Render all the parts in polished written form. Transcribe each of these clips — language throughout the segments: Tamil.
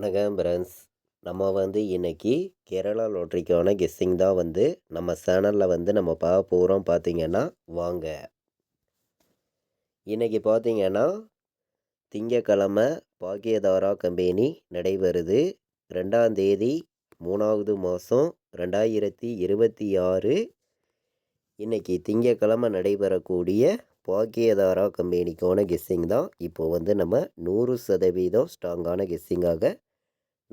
வணக்கம் ஃப்ரெண்ட்ஸ். நம்ம இன்னைக்கு கேரளா லாட்ரிக்கான கெஸ்ஸிங் தான் நம்ம சேனலில் நம்ம பார்க்க போகிறோம். பார்த்தீங்கன்னா வாங்க. இன்னைக்கு பார்த்தீங்கன்னா திங்கக்கிழமை பாக்கியதாரா கம்பெனி நடைபெறுது. 2ஆம் தேதி 3வது மாதம் 2026. இன்னைக்கு திங்கக்கிழமை நடைபெறக்கூடிய பாக்கியதாரா கம்பெனிக்கான கெஸ்ஸிங் தான் இப்போ நம்ம 100% ஸ்ட்ராங்கான கெஸ்ஸிங்காக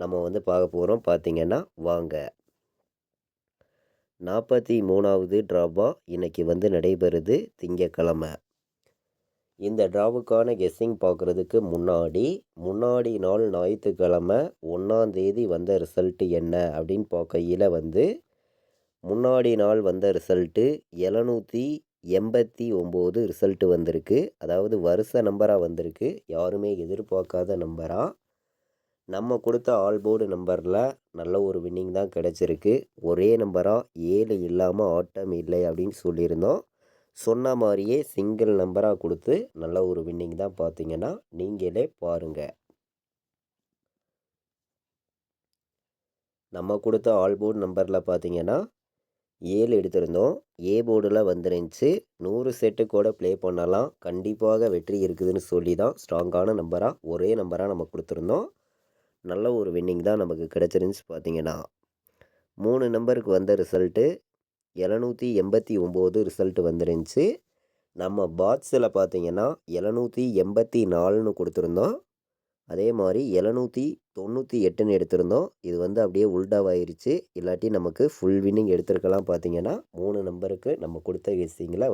நம்ம பார்க்க போகிறோம். பார்த்தீங்கன்னா வாங்க. 43வது ட்ராபா இன்னைக்கு நடைபெறுது திங்கக்கிழமை. இந்த ட்ராவுக்கான கெஸ்ஸிங் பார்க்குறதுக்கு முன்னாடி நாள் ஞாயிற்றுக்கிழமை 1ஆம் தேதி வந்த ரிசல்ட்டு என்ன அப்படின்னு பார்க்கையில் முன்னாடி நாள் வந்த ரிசல்ட்டு 789 ரிசல்ட்டு வந்திருக்கு. அதாவது வருஷ நம்பராக வந்திருக்கு. யாருமே எதிர்பார்க்காத நம்பராக. நம்ம கொடுத்த ஆல் போர்டு நம்பரில் நல்ல ஒரு வின்னிங் தான் கிடச்சிருக்கு. ஒரே நம்பராக 7 இல்லாமல் ஆட்டம் இல்லை அப்படின்னு சொல்லியிருந்தோம். சொன்ன மாதிரியே சிங்கிள் நம்பராக கொடுத்து நல்ல ஒரு வின்னிங் தான். பார்த்தீங்கன்னா நீங்களே பாருங்கள். நம்ம கொடுத்த ஆல் போர்டு நம்பரில் பார்த்தீங்கன்னா 7 எடுத்திருந்தோம். ஏ போர்டில் வந்துருந்துச்சு. 100 செட்டு கூட ப்ளே பண்ணலாம், கண்டிப்பாக வெற்றி இருக்குதுன்னு சொல்லி தான் ஸ்ட்ராங்கான நம்பராக ஒரே நம்பராக நம்ம கொடுத்துருந்தோம். நல்ல ஒரு வின்னிங் தான் நமக்கு கிடச்சிருந்துச்சு. பார்த்தீங்கன்னா 3 நம்பருக்கு வந்த ரிசல்ட்டு 789 ரிசல்ட்டு வந்துருந்துச்சு. நம்ம பாட்ஸில் பார்த்தீங்கன்னா 784ன்னு கொடுத்துருந்தோம். அதே மாதிரி 798ன்னு எடுத்திருந்தோம். இது அப்படியே உல்டாவாயிருச்சு. இல்லாட்டி நமக்கு ஃபுல் வின்னிங் எடுத்திருக்கலாம். பார்த்தீங்கன்னா 3 நம்பருக்கு நம்ம கொடுத்த கெஸ்ஸிங்கில்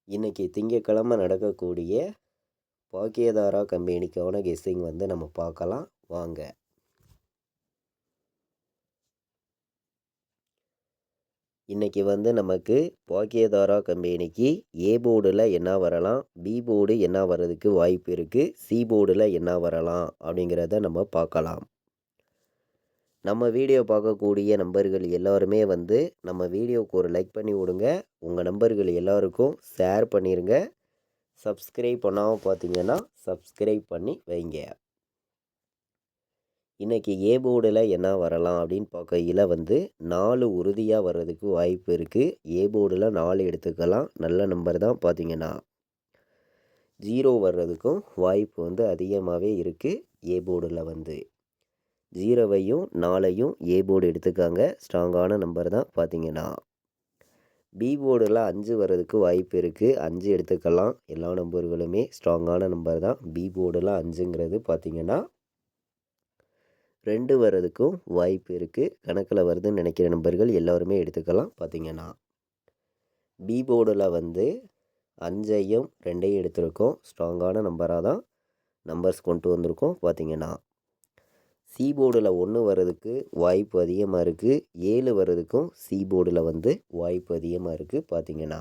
இன்றைக்கி திங்கக்கிழமை நடக்கக்கூடிய பாக்கியதாரா கம்பெனிக்கான கெஸ்ஸிங் நம்ம பார்க்கலாம் வாங்க. இன்றைக்கி நமக்கு பாக்கியதாரா கம்பெனிக்கு ஏ போர்டில் என்ன வரலாம், பி போர்டு என்ன வர்றதுக்கு வாய்ப்பு இருக்குது, சி போர்டில் என்ன வரலாம் அப்படிங்கிறத நம்ம பார்க்கலாம். நம்ம வீடியோ பார்க்கக்கூடிய நம்பர்கள் எல்லாருமே நம்ம வீடியோவுக்கு ஒரு லைக் பண்ணி விடுங்க. உங்கள் நம்பர்கள் எல்லாருக்கும் ஷேர் பண்ணிடுங்க. சப்ஸ்கிரைப் பண்ணாமல் பார்த்தீங்கன்னா சப்ஸ்கிரைப் பண்ணி வைங்க. இன்றைக்கி ஏ போர்டில் என்ன வரலாம் அப்படின்னு பார்க்கையில் 4 உறுதியாக வர்றதுக்கு வாய்ப்பு இருக்குது. ஏ போர்டில் 4 எடுத்துக்கலாம், நல்ல நம்பர் தான். பார்த்தீங்கன்னா 0 வர்றதுக்கும் வாய்ப்பு அதிகமாகவே இருக்குது. ஏ போர்டில் 0வையும் 4ஐயும் ஏ போர்டு எடுத்துக்காங்க, ஸ்ட்ராங்கான நம்பர் தான். பார்த்தீங்கன்னா பி போர்டில் 5 வர்றதுக்கு வாய்ப்பு இருக்குது. 5 எடுத்துக்கலாம், எல்லா நம்பர்களுமே ஸ்ட்ராங்கான நம்பர் தான். பி போர்டில் 5ங்கிறது பார்த்தீங்கன்னா 2 வர்றதுக்கும் வாய்ப்பு இருக்குது. கணக்கில் வருதுன்னு நினைக்கிற நம்பர்கள் எல்லோருமே எடுத்துக்கலாம். பார்த்தீங்கன்னா பி போர்டில் 5ஐயும் 2ஐயும் எடுத்திருக்கோம், ஸ்ட்ராங்கான நம்பராக தான் நம்பர்ஸ் கொண்டு வந்திருக்கோம். பார்த்தீங்கன்னா சி போர்டில் 1 வர்றதுக்கு வாய்ப்பு அதிகமாக இருக்குது. 7 வர்றதுக்கும் சி போர்டில் வாய்ப்பு அதிகமாக இருக்குது. பார்த்தீங்கன்னா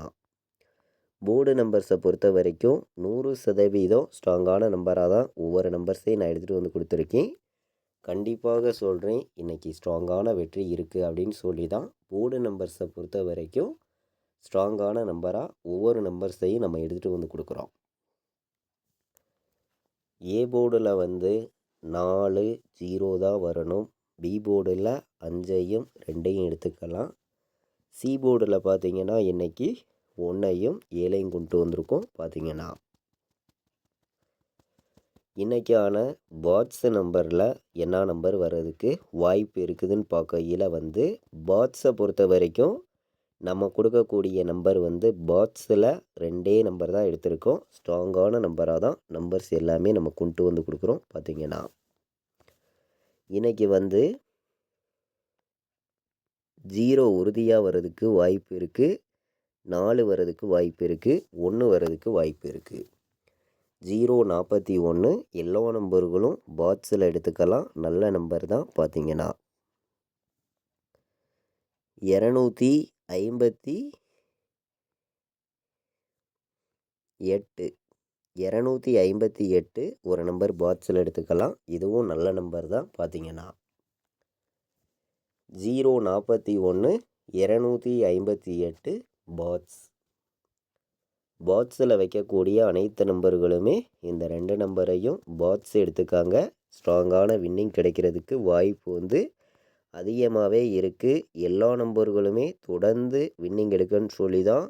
போர்டு நம்பர்ஸை பொறுத்த வரைக்கும் 100% ஸ்ட்ராங்கான நம்பராக தான் ஒவ்வொரு நம்பர்ஸையும் நான் எடுத்துகிட்டு கொடுத்துருக்கேன். கண்டிப்பாக சொல்கிறேன், இன்றைக்கி ஸ்ட்ராங்கான வெற்றி இருக்குது அப்படின்னு சொல்லி தான் போர்டு நம்பர்ஸை பொறுத்த வரைக்கும் ஸ்ட்ராங்கான நம்பராக ஒவ்வொரு நம்பர்ஸையும் நம்ம எடுத்துகிட்டு கொடுக்குறோம். ஏ போர்டில் 4 0 தான் வரணும். பி போர்டில் 5ஐயும் 2ஐயும் எடுத்துக்கலாம். சி போர்டில் பார்த்தீங்கன்னா இன்றைக்கி 1ஐயும் 7ஐயும் கொண்டு வந்திருக்கோம். பார்த்தீங்கன்னா இன்றைக்கான பாட்ஸ் நம்பரில் என்ன நம்பர் வர்றதுக்கு வாய்ப்பு இருக்குதுன்னு பார்க்கையில் பாட்ஸை பொறுத்த வரைக்கும் நம்ம கொடுக்கக்கூடிய நம்பர் பாட்ஸில் 2 நம்பர் தான் எடுத்திருக்கோம். ஸ்ட்ராங்கான நம்பராக தான் நம்பர்ஸ் எல்லாமே நம்ம கொண்டு கொடுக்குறோம். பார்த்தீங்கன்னா இன்றைக்கி 0 உறுதியாக வர்றதுக்கு வாய்ப்பு இருக்குது. 4 வர்றதுக்கு வாய்ப்பு இருக்குது. 1 வர்றதுக்கு வாய்ப்பு இருக்குது. 041 எல்லா நம்பர்களும் பாட்ஸில் எடுத்துக்கலாம், நல்ல நம்பர் தான். பார்த்தீங்கன்னா 258 ஒரு நம்பர் பாட்ஸில் எடுத்துக்கலாம், இதுவும் நல்ல நம்பர் தான். பார்த்தீங்கன்னா 041 258 பாட்ஸ் பாட்ஸில் வைக்கக்கூடிய அனைத்து நம்பர்களுமே இந்த 2 நம்பரையும் பாட்ஸ் எடுத்துக்காங்க. ஸ்ட்ராங்கான வின்னிங் கிடைக்கிறதுக்கு வாய்ப்பு வந்து அதிகமாகவே இருக்குது. எல்லா நம்பர்களுமே தொடர்ந்து வின்னிங் எடுக்கன்னு சொல்லி தான்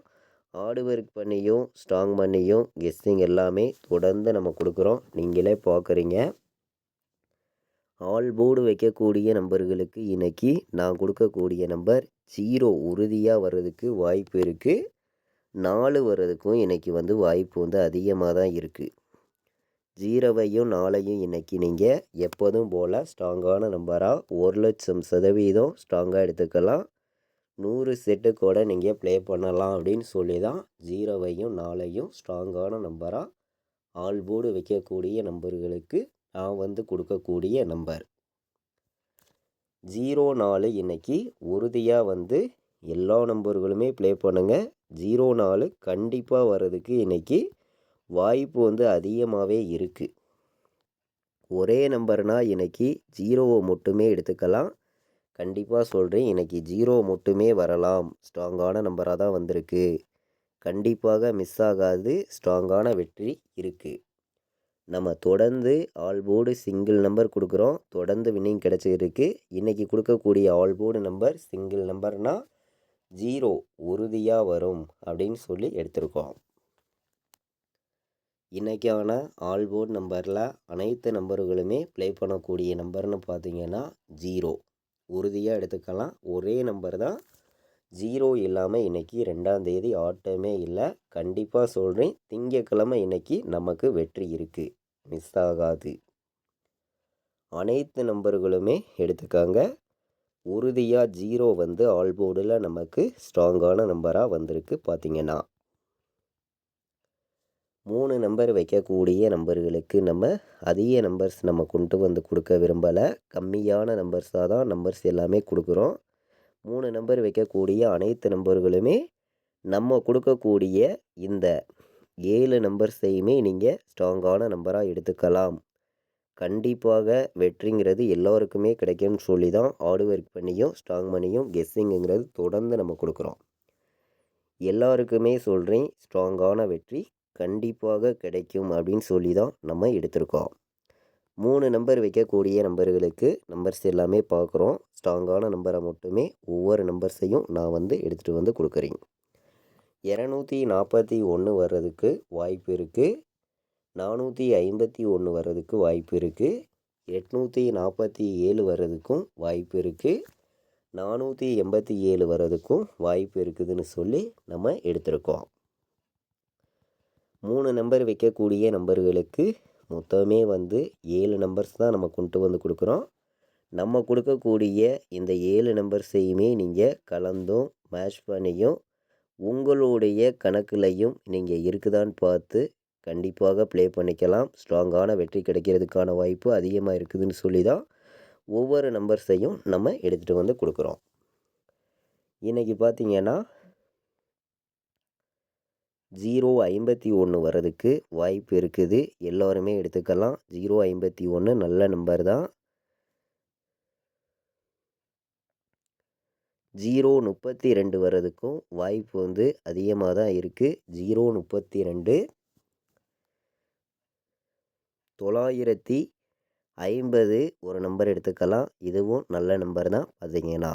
ஹார்டு ஒர்க் பண்ணியும் ஸ்ட்ராங் பண்ணியும் கெஸ்ஸிங் எல்லாமே தொடர்ந்து நம்ம கொடுக்குறோம். நீங்களே பார்க்குறீங்க. ஆல் போர்டு வைக்கக்கூடிய நம்பர்களுக்கு இன்றைக்கி நான் கொடுக்கக்கூடிய நம்பர் 0 உறுதியாக வர்றதுக்கு வாய்ப்பு இருக்குது. 4 வர்றதுக்கும் இன்றைக்கி வந்து வாய்ப்பு வந்து அதிகமாக தான் இருக்குது. 0வையும் 4ஐயும் இன்றைக்கி நீங்கள் எப்போதும் போல் ஸ்ட்ராங்கான நம்பராக 1,00,000% ஸ்ட்ராங்காக எடுத்துக்கலாம். 100 செட்டு கூட நீங்கள் ப்ளே பண்ணலாம் அப்படின்னு சொல்லி தான் 0வையும் 4ஐயும் ஸ்ட்ராங்கான நம்பராக ஆல் போர்டு வைக்கக்கூடிய நம்பர்களுக்கு நான் வந்து கொடுக்கக்கூடிய நம்பர் 04. இன்றைக்கி உறுதியாக வந்து எல்லா நம்பர்களுமே ப்ளே பண்ணுங்கள். 04 கண்டிப்பாக வர்றதுக்கு இன்றைக்கி வாய்ப்பு வந்து அதிகமாகவே இருக்குது. ஒரே நம்பர்னால் இன்றைக்கி 0வை மட்டுமே எடுத்துக்கலாம். கண்டிப்பாக சொல்கிறேன், இன்றைக்கி 0 மட்டுமே வரலாம். ஸ்ட்ராங்கான நம்பராக தான் வந்திருக்கு. கண்டிப்பாக மிஸ் ஆகாது. ஸ்ட்ராங்கான வெற்றி இருக்குது. நம்ம தொடர்ந்து ஆல் போர்டு சிங்கிள் நம்பர் கொடுக்குறோம். தொடர்ந்து வின்னிங் கிடச்சிருக்கு. இன்றைக்கி கொடுக்கக்கூடிய ஆல் போர்டு நம்பர் சிங்கிள் நம்பர்னால் 0 உறுதியாக வரும் அப்படின்னு சொல்லி எடுத்திருக்கோம். இன்றைக்கான ஆல் போர்டு நம்பரில் அனைத்து நம்பர்களுமே ப்ளே பண்ணக்கூடிய நம்பர்னு பார்த்தீங்கன்னா 0 உறுதியாக எடுத்துக்கலாம். ஒரே நம்பர் தான் 0 இல்லாமல் இன்றைக்கி 2ஆம் தேதி ஆட்டமே இல்லை. கண்டிப்பாக சொல்கிறேன், திங்கக்கிழமை இன்றைக்கி நமக்கு வெற்றி இருக்குது. மிஸ் ஆகாது. அனைத்து நம்பர்களுமே எடுத்துக்காங்க. உறுதியாக 0 வந்து ஆல் போர்டில் நமக்கு ஸ்ட்ராங்கான நம்பராக வந்திருக்கு. பார்த்திங்கன்னா 3 நம்பர் வைக்கக்கூடிய நம்பர்களுக்கு நம்ம அதிக நம்பர்ஸ் நம்ம கொண்டு வந்து கொடுக்க விரும்பலை. கம்மியான நம்பர்ஸாக தான் நம்பர்ஸ் எல்லாமே கொடுக்குறோம். 3 நம்பர் வைக்கக்கூடிய அனைத்து நம்பர்களுமே நம்ம கொடுக்கக்கூடிய இந்த 7 நம்பர்ஸையுமே நீங்கள் ஸ்ட்ராங்கான நம்பராக எடுத்துக்கலாம். கண்டிப்பாக வெற்றிங்கிறது எல்லோருக்குமே கிடைக்கும்னு சொல்லி தான் ஹார்டு ஒர்க் பண்ணியும் ஸ்ட்ராங் பண்ணியும் கெஸ்ஸிங்குங்கிறது தொடர்ந்து நம்ம கொடுக்குறோம். எல்லாருக்குமே சொல்கிறேன், ஸ்ட்ராங்கான வெற்றி கண்டிப்பாக கிடைக்கும் அப்படின்னு சொல்லி தான் நம்ம எடுத்திருக்கோம். 3 நம்பர் வைக்கக்கூடிய நம்பர்களுக்கு நம்பர்ஸ் எல்லாமே பார்க்குறோம். ஸ்ட்ராங்கான நம்பரை மட்டுமே ஒவ்வொரு நம்பர்ஸையும் நான் வந்து எடுத்துகிட்டு வந்து கொடுக்குறேன். 241 வர்றதுக்கு வாய்ப்பு இருக்குது. 451 வர்றதுக்கு வாய்ப்பு இருக்குது. 847 வர்றதுக்கும் வாய்ப்பு இருக்குது. 487 வர்றதுக்கும் வாய்ப்பு இருக்குதுன்னு சொல்லி நம்ம எடுத்திருக்கோம். 3 நம்பர் வைக்கக்கூடிய நம்பர்களுக்கு மொத்தமே வந்து 7 நம்பர்ஸ் தான் நம்ம கொண்டு வந்து கொடுக்குறோம். நம்ம கொடுக்கக்கூடிய இந்த 7 நம்பர்ஸையுமே நீங்கள் கலந்தும் மேட்ச் பண்ணியும் உங்களுடைய கணக்குலையும் நீங்கள் இருக்குதான்னு பார்த்து கண்டிப்பாக ப்ளே பண்ணிக்கலாம். ஸ்ட்ராங்கான வெற்றி கிடைக்கிறதுக்கான வாய்ப்பு அதிகமாக இருக்குதுன்னு சொல்லி தான் ஒவ்வொரு நம்பர்ஸையும் நம்ம எடுத்துகிட்டு வந்து கொடுக்குறோம். இன்றைக்கி பார்த்திங்கன்னா 051 வர்றதுக்கு வாய்ப்பு இருக்குது. எல்லோருமே எடுத்துக்கலாம். 051 நல்ல நம்பர் தான். 032 வர்றதுக்கும் வாய்ப்பு வந்து அதிகமாக தான் இருக்குது. 032 950 ஒரு நம்பர் எடுத்துக்கலாம். இதுவும் நல்ல நம்பர் தான். பார்த்தீங்கன்னா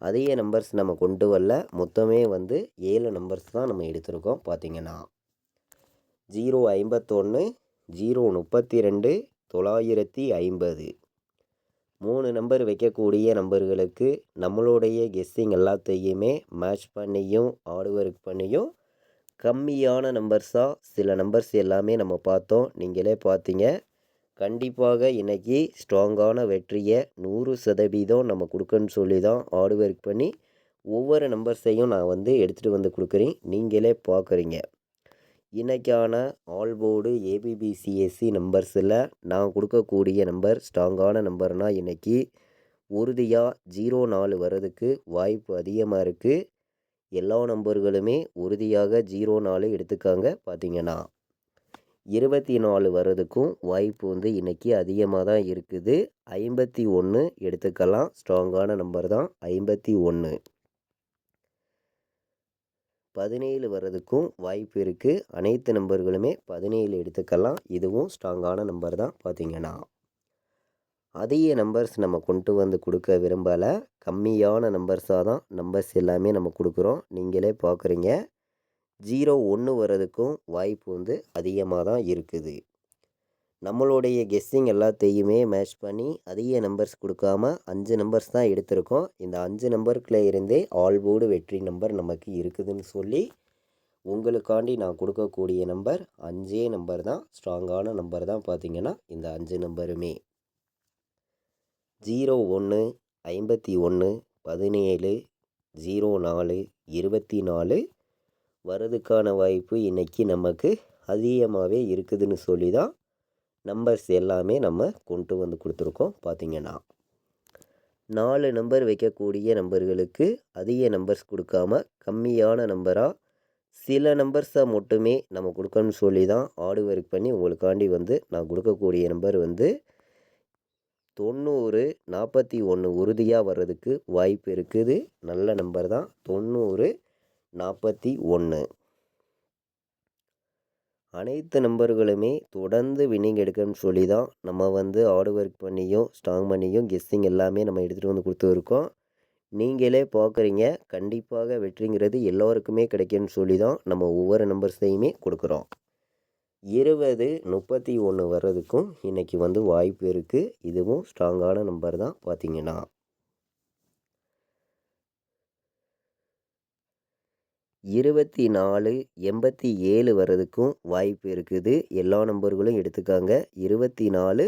அதிக நம்பர்ஸ் நம்ம கொண்டு வரல. மொத்தமே வந்து 7 நம்பர்ஸ் தான் நம்ம எடுத்திருக்கோம். பார்த்திங்கன்னா 051 032 950 3 நம்பர் வைக்கக்கூடிய நம்பர்களுக்கு நம்மளுடைய கெஸ்ஸிங் எல்லாத்தையுமே மேட்ச் பண்ணியும் ஹார்டு ஒர்க் பண்ணியும் கம்மியான நம்பர்ஸாக சில நம்பர்ஸ் எல்லாமே நம்ம பார்த்தோம். நீங்களே பார்த்தீங்க. கண்டிப்பாக இன்றைக்கி ஸ்ட்ராங்கான வெற்றியை 100% நம்ம கொடுக்கன்னு சொல்லி தான் ஹார்டு ஒர்க் பண்ணி ஒவ்வொரு நம்பர்ஸையும் நான் வந்து எடுத்துகிட்டு வந்து கொடுக்குறேன். நீங்களே பார்க்குறீங்க. இன்றைக்கான ஆல் போர்டு ஏபிபிசிஎஸ்சி நம்பர்ஸில் நான் கொடுக்கக்கூடிய நம்பர் ஸ்ட்ராங்கான நம்பர்னால் இன்றைக்கி உறுதியாக 04 வர்றதுக்கு வாய்ப்பு அதிகமாக இருக்குது. எல்லா நம்பர்களுமே உறுதியாக 04 எடுத்துக்காங்க. பார்த்திங்கன்னா 24 வர்றதுக்கும் வாய்ப்பு வந்து இன்றைக்கி அதிகமாக தான் இருக்குது. 51 எடுத்துக்கலாம். ஸ்ட்ராங்கான நம்பர் தான் 51. 17 வர்றதுக்கும் வாய்ப்பு இருக்குது. அனைத்து நம்பர்களுமே 17 எடுத்துக்கலாம். இதுவும் ஸ்ட்ராங்கான நம்பர் தான். பார்த்திங்கன்னா அதிக நம்பர்ஸ் நம்ம கொண்டு வந்து கொடுக்க விரும்பலை. கம்மியான நம்பர்ஸாக தான் நம்பர்ஸ் எல்லாமே நம்ம கொடுக்குறோம். நீங்களே பார்க்குறீங்க. 0 1 வர்றதுக்கும் வாய்ப்பு வந்து அதிகமாக தான் இருக்குது. நம்மளுடைய கெஸ்ஸிங் எல்லாத்தையுமே மேட்ச் பண்ணி அதிக நம்பர்ஸ் கொடுக்காம 5 நம்பர்ஸ் தான் எடுத்திருக்கோம். இந்த 5 நம்பருக்குள்ளே இருந்தே ஆல் போர்டு வெற்றி நம்பர் நமக்கு இருக்குதுன்னு சொல்லி உங்களுக்காண்டி நான் கொடுக்கக்கூடிய நம்பர் 5 நம்பர் தான். ஸ்ட்ராங்கான நம்பர் தான். பார்த்திங்கன்னா இந்த 5 நம்பருமே 01 51 17 04 24 வரதுக்கான வாய்ப்பு இன்றைக்கி நமக்கு அதிகமாகவே இருக்குதுன்னு சொல்லி தான் நம்பர்ஸ் எல்லாமே நம்ம கொண்டு வந்து கொடுத்துருக்கோம். பார்த்திங்கன்னா 4 நம்பர் வைக்கக்கூடிய நம்பர்களுக்கு அதிக நம்பர்ஸ் கொடுக்காம கம்மியான நம்பராக சில நம்பர்ஸை மட்டுமே நம்ம கொடுக்கணும்னு சொல்லி தான் ஆர்டு ஒர்க் பண்ணி உங்களுக்காண்டி வந்து நான் கொடுக்கக்கூடிய நம்பர் வந்து 90 41 உறுதியாக வர்றதுக்கு வாய்ப்பு இருக்குது. நல்ல நம்பர் தான். 90 41 அனைத்து நம்பர்களுமே தொடர்ந்து வின்னிங் எடுக்கணும்னு சொல்லி தான் நம்ம வந்து ஹார்ட் ஒர்க் பண்ணியும் ஸ்ட்ராங் பண்ணியும் கெஸ்ஸிங் எல்லாமே நம்ம எடுத்துகிட்டு வந்து கொடுத்துருக்கோம். நீங்களே பார்க்குறீங்க. கண்டிப்பாக வெற்றிங்கிறது எல்லோருக்குமே கிடைக்கும்னு சொல்லி தான் நம்ம ஒவ்வொரு நம்பர்ஸையுமே கொடுக்குறோம். 20 31 வர்றதுக்கும் இன்றைக்கி வந்து வாய்ப்பு இருக்குது. இதுவும் ஸ்ட்ராங்கான நம்பர் தான். பார்த்திங்கன்னா 24 87 வர்றதுக்கும் வாய்ப்பு இருக்குது. எல்லா நம்பர்களும் எடுத்துக்காங்க. 24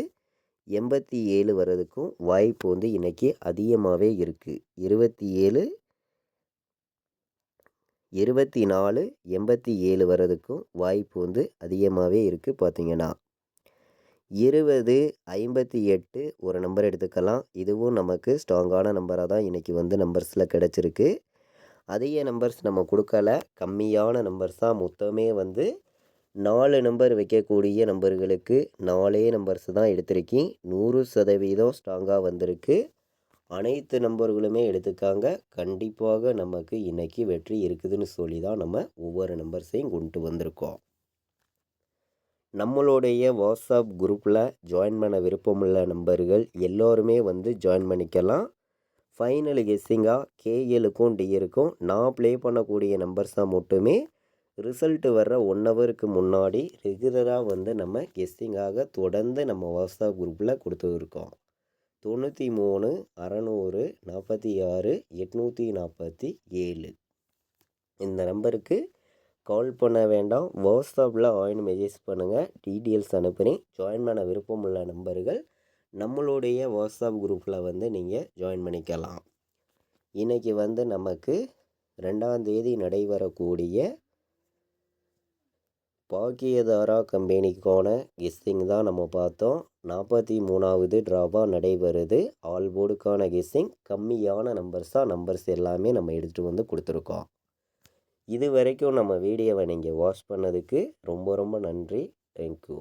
87 வர்றதுக்கும் வாய்ப்பு வந்து இன்றைக்கி அதிகமாகவே இருக்குது. 27 24 87 வர்றதுக்கும் வாய்ப்பு வந்து அதிகமாகவே இருக்குது. பார்த்திங்கன்னா 20 58 ஒரு நம்பர் எடுத்துக்கலாம். இதுவும் நமக்கு ஸ்ட்ராங்கான நம்பராக தான் இன்றைக்கி வந்து நம்பர்ஸில் கிடச்சிருக்கு. அதிக நம்பர்ஸ் நம்ம கொடுக்கல. கம்மியான நம்பர்ஸ் தான். மொத்தமே வந்து 4 நம்பர் வைக்கக்கூடிய நம்பர்களுக்கு 4 நம்பர்ஸ் தான் எடுத்திருக்கேன். 100% ஸ்ட்ராங்காக வந்திருக்கு. அனைத்து நம்பர்களுமே எடுத்துக்காங்க. கண்டிப்பாக நமக்கு இன்றைக்கி வெற்றி இருக்குதுன்னு சொல்லி தான் நம்ம ஒவ்வொரு நம்பர்ஸையும் கொண்டு வந்திருக்கோம். நம்மளுடைய வாட்ஸ்அப் குரூப்பில் ஜாயின் பண்ண விருப்பமுள்ள நம்பர்கள் எல்லோருமே வந்து ஜாயின் பண்ணிக்கலாம். ஃபைனல் கெஸ்ஸிங்காக கேஎலுக்கும் டிஎலுக்கும் நான் ப்ளே பண்ணக்கூடிய நம்பர்ஸாக மட்டுமே ரிசல்ட்டு வர்ற 1 ஹவருக்கு முன்னாடி ரெகுலராக வந்து நம்ம கெஸ்ஸிங்காக தொடர்ந்து நம்ம வாட்ஸ்அப் குரூப்பில் கொடுத்துருக்கோம். 93 600 46 847 இந்த நம்பருக்கு கால் பண்ண வேண்டாம். வாட்ஸ்அப்பில் மெசேஜ் பண்ணுங்கள். டீட்டெயில்ஸ் அனுப்புகிறேன். ஜாயின் பண்ண விருப்பம் உள்ள நம்பர்கள் நம்மளுடைய வாட்ஸ்அப் குரூப்பில் வந்து நீங்கள் ஜாயின் பண்ணிக்கலாம். இன்றைக்கி வந்து நமக்கு 2ஆம் தேதி நடைபெறக்கூடிய பாக்கியதாரா கம்பெனிக்கான கெஸ்ஸிங் தான் நம்ம பார்த்தோம். 43வது ட்ராவாக நடைபெறுது. ஆல் போர்டுக்கான கெஸ்ஸிங் கம்மியான நம்பர்ஸ் எல்லாமே நம்ம எடுத்துகிட்டு வந்து கொடுத்துருக்கோம். இது வரைக்கும் நம்ம வீடியோவை நீங்கள் வாட்ச் பண்ணதுக்கு ரொம்ப ரொம்ப நன்றி. தேங்க்யூ.